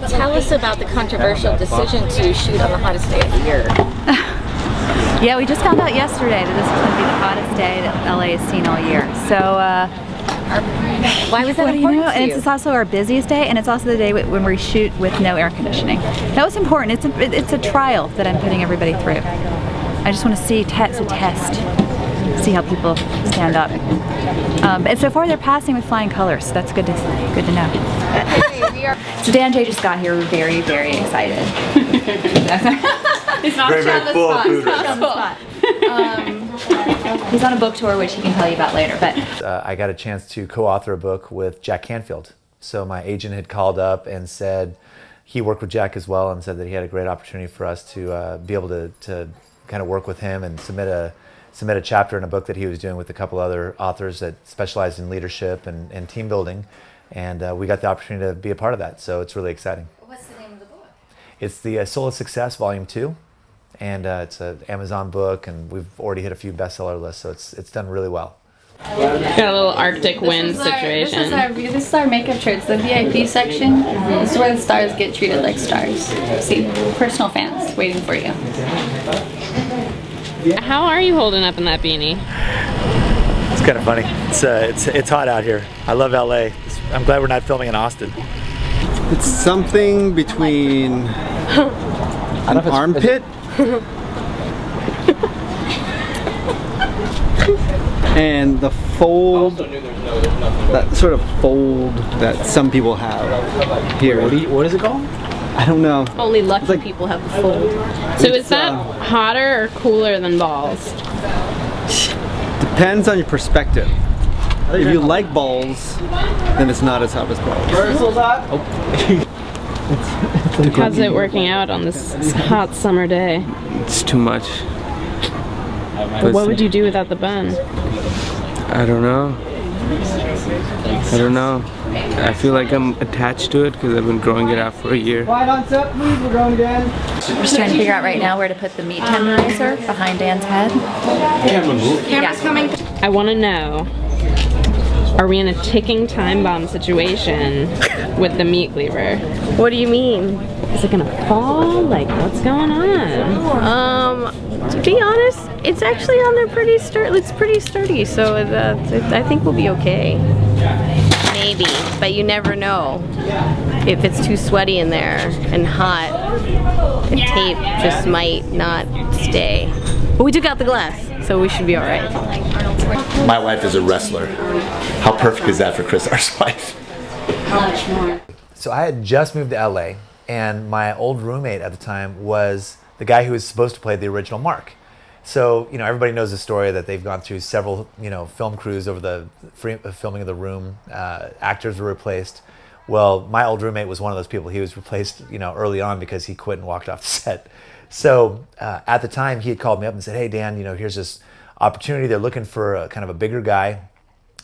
Tell us about the controversial decision to shoot on the hottest day of the year. Yeah, we just found out yesterday that this is going to be the hottest day that LA has seen all year. So, why was that important to and you? it's also our busiest day, and it's also the day when we shoot with no air conditioning. That was important. It's a trial that I'm putting everybody through. I just want to see see how people stand up. And so far they're passing with flying colors, so that's good to know. So Dan J just got here. We're very, very excited. He's not very full of food. He's on a book tour, which he can tell you about later. But I got a chance to co-author a book with Jack Canfield. So my agent had called up and said he worked with Jack as well, and said that he had a great opportunity for us to be able to kind of work with him and submit a chapter in a book that he was doing with a couple other authors that specialized in leadership and team building, and we got the opportunity to be a part of that. So it's really exciting. What's the name of the book? It's the Soul of Success Volume 2. And it's an Amazon book, and we've already hit a few bestseller lists, so it's done really well. Got a little Arctic wind situation. This is our makeup chair. It's the VIP section. This is where the stars get treated like stars. See, personal fans waiting for you. How are you holding up in that beanie? It's kind of funny. It's hot out here. I love LA. I'm glad we're not filming in Austin. It's something between an armpit and the fold, that sort of fold that some people have here. What is it called? I don't know. Only lucky people have the fold. So is that hotter or cooler than balls? Depends on your perspective. If you like balls, then it's not as hot as balls. How's it working out on this hot summer day? It's too much. But what would you do without the bun? I don't know. I feel like I'm attached to it because I've been growing it out for a year. Quiet on set, please. We're going again. we're just trying to figure out right now where to put the meat tenderizer behind Dan's head. Camera's coming. I want to know, are we in a ticking time bomb situation with the meat cleaver? What do you mean? Is it gonna fall? Like, what's going on? To be honest, it's actually on there pretty sturdy. It's pretty sturdy, so I think we'll be okay. Maybe, but you never know. If it's too sweaty in there and hot, the tape just might not stay. But we took out the glass, so we should be all right. My wife is a wrestler. How perfect is that for Chris, our wife? So I had just moved to LA, and my old roommate at the time was the guy who was supposed to play the original Mark. So, everybody knows the story that they've gone through several, film crews over the filming of The Room. Actors were replaced. Well, my old roommate was one of those people. He was replaced, early on because he quit and walked off the set. So at the time, he had called me up and said, "Hey, Dan, here's this opportunity. They're looking for a kind of a bigger guy."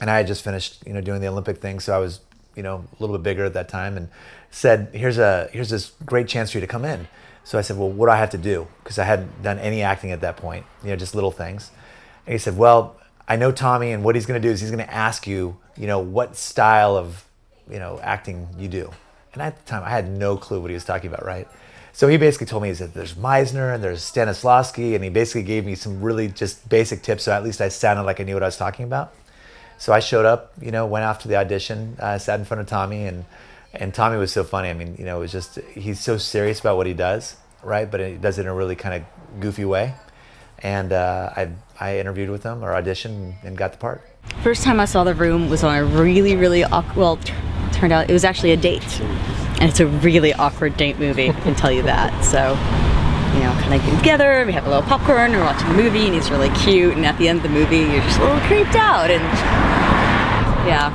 And I had just finished, doing the Olympic thing, so I was, a little bit bigger at that time, and said, "Here's this great chance for you to come in." So I said, "Well, what do I have to do?" Because I hadn't done any acting at that point, just little things. And he said, "Well, I know Tommy, and what he's going to do is he's going to ask you, what style of, acting you do." And at the time, I had no clue what he was talking about, right? So he basically told me, he said, there's Meisner and there's Stanislavski, and he basically gave me some really just basic tips, so at least I sounded like I knew what I was talking about. So I showed up, went off to the audition, sat in front of Tommy, and Tommy was so funny. I mean, it was just, he's so serious about what he does, right? But he does it in a really kind of goofy way. And I interviewed with him or auditioned and got the part. First time I saw The Room was on a really, really awkward, well, turned out it was actually a date. And it's a really awkward date movie, I can tell you that. So, kind of get together, we have a little popcorn, we're watching the movie, and he's really cute, and at the end of the movie, you're just a little creeped out, and yeah.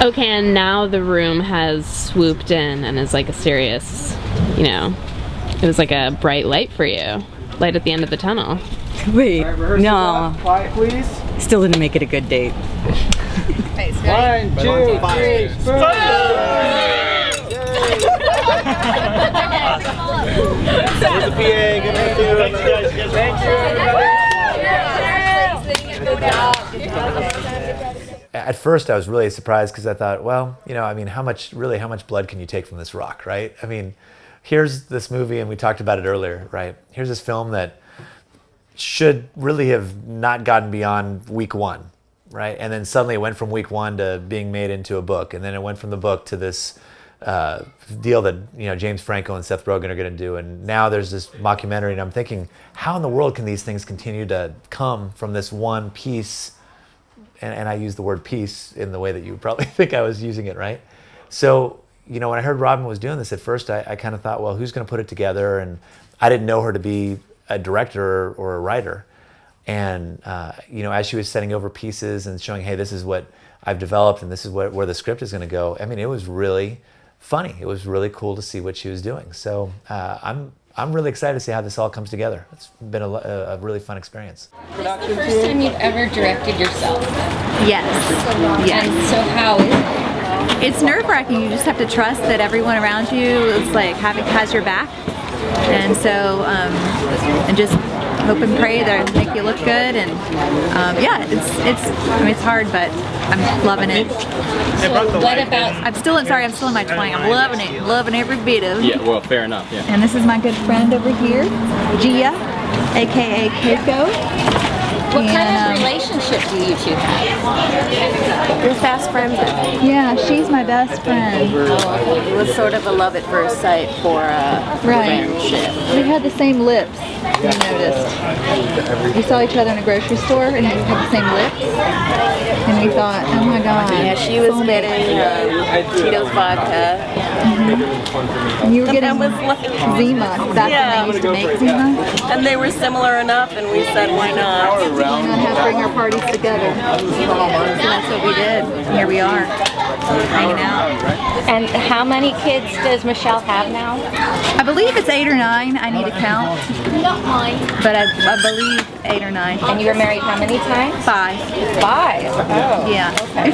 Okay, and now The Room has swooped in and is like a serious, it was like a bright light for you. Light at the end of the tunnel. Wait, no. Quiet, please. Still didn't make it a good date. 1, 2, 3, at first I was really surprised because I thought, well, you know, I mean, how much blood can you take from this rock, right? I mean, here's this movie, and we talked about it earlier, right? Here's this film that should really have not gotten beyond week 1, right? And then suddenly it went from week 1 to being made into a book, and then it went from the book to this deal that, you know, James Franco and Seth Rogen are going to do, and now there's this mockumentary, and I'm thinking, how in the world can these things continue to come from this one piece? And I use the word piece in the way that you would probably think I was using it, right? So, you know, when I heard Robyn was doing this at first, I kind of thought, well, who's going to put it together? And I didn't know her to be a director or a writer. And, you know, as she was setting over pieces and showing, hey, this is what I've developed and this is where the script is going to go, I mean, it was really funny. It was really cool to see what she was doing. So I'm really excited to see how this all comes together. It's been a really fun experience. This is the first time you've ever directed yourself. Yes. Yes. And so how is it? It's nerve-wracking. You just have to trust that everyone around you is like has your back, and so and just hope and pray that it'll make you look good. And yeah, I mean, it's hard, but I'm loving it. So what about? I'm still in my twang. I'm loving it, loving every bit of it. Yeah, well, fair enough. Yeah. And this is my good friend over here, Gia, aka Keiko. What kind of relationship do you two have? We're fast friends. Yeah, she's my best friend. It was sort of a love at first sight for friendship. We had the same lips, you noticed. We saw each other in a grocery store and we had the same lips. And we thought, oh my God. Yeah, she was getting Tito's vodka. And you were getting was like, Zima. That's when they used to make Zima. And they were similar enough, and we said, why not? Why not have bring our parties together? So that's what we did. Here we are, hanging out. And how many kids does Michelle have now? I believe it's 8 or 9. I need to count. Not mine. But I believe 8 or 9. And you were married how many times? 5. 5? Oh. Yeah. Okay.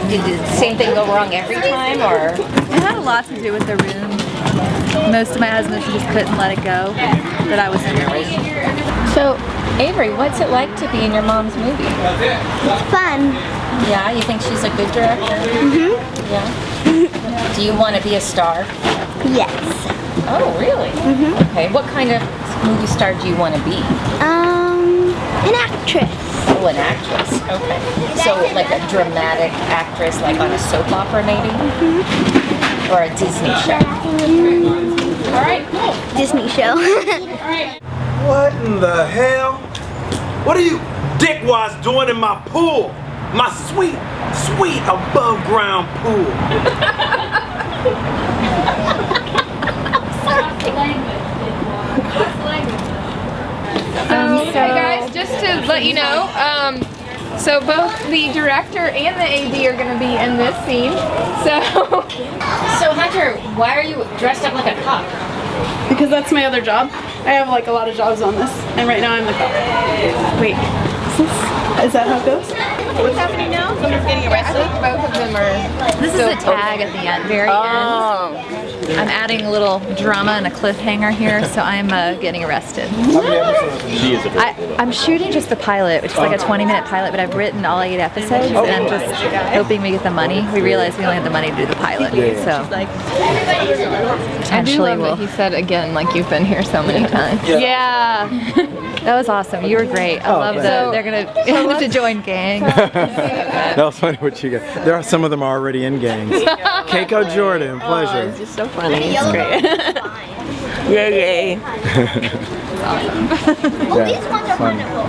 Did the same thing go wrong every time, or? It had a lot to do with the room. Most of my husbands just couldn't let it go that I was in the room. So, Avery, what's it like to be in your mom's movie? It's fun. Yeah, you think she's a good director? Mm-hmm. Yeah. Do you want to be a star? Yes. Oh, really? Mm-hmm. Okay. What kind of movie star do you want to be? An actress. Oh, an actress. Okay. So, like a dramatic actress, like on a soap opera, maybe? Mm-hmm. Or a Disney show? Mm-hmm. All right, cool. Disney show. All right. What in the hell? What are you dickwads doing in my pool? My sweet, sweet above ground pool. Hey guys, just to let you know, so both the director and the AD are going to be in this scene. So Hunter, why are you dressed up like a cop? Because that's my other job. I have like a lot of jobs on this, and right now I'm the cop. Wait, is that how it goes? What's happening now? Someone's getting arrested? Both of them are. This is a tag at the end, very end. I'm adding a little drama and a cliffhanger here, so I'm getting arrested. She is I'm shooting just the pilot, which is like a 20-minute pilot, but I've written all 8 episodes, and I'm just hoping we get the money. We realized we only had the money to do the pilot, so I do love that he said again, like you've been here so many times. Yeah. That was awesome. You were great. I love that they're gonna to join gangs. That was funny what you got. There are some of them already in gangs. Keiko Jordan, pleasure. It's just so funny. It's great. Yay, yay. Well, these ones are wonderful.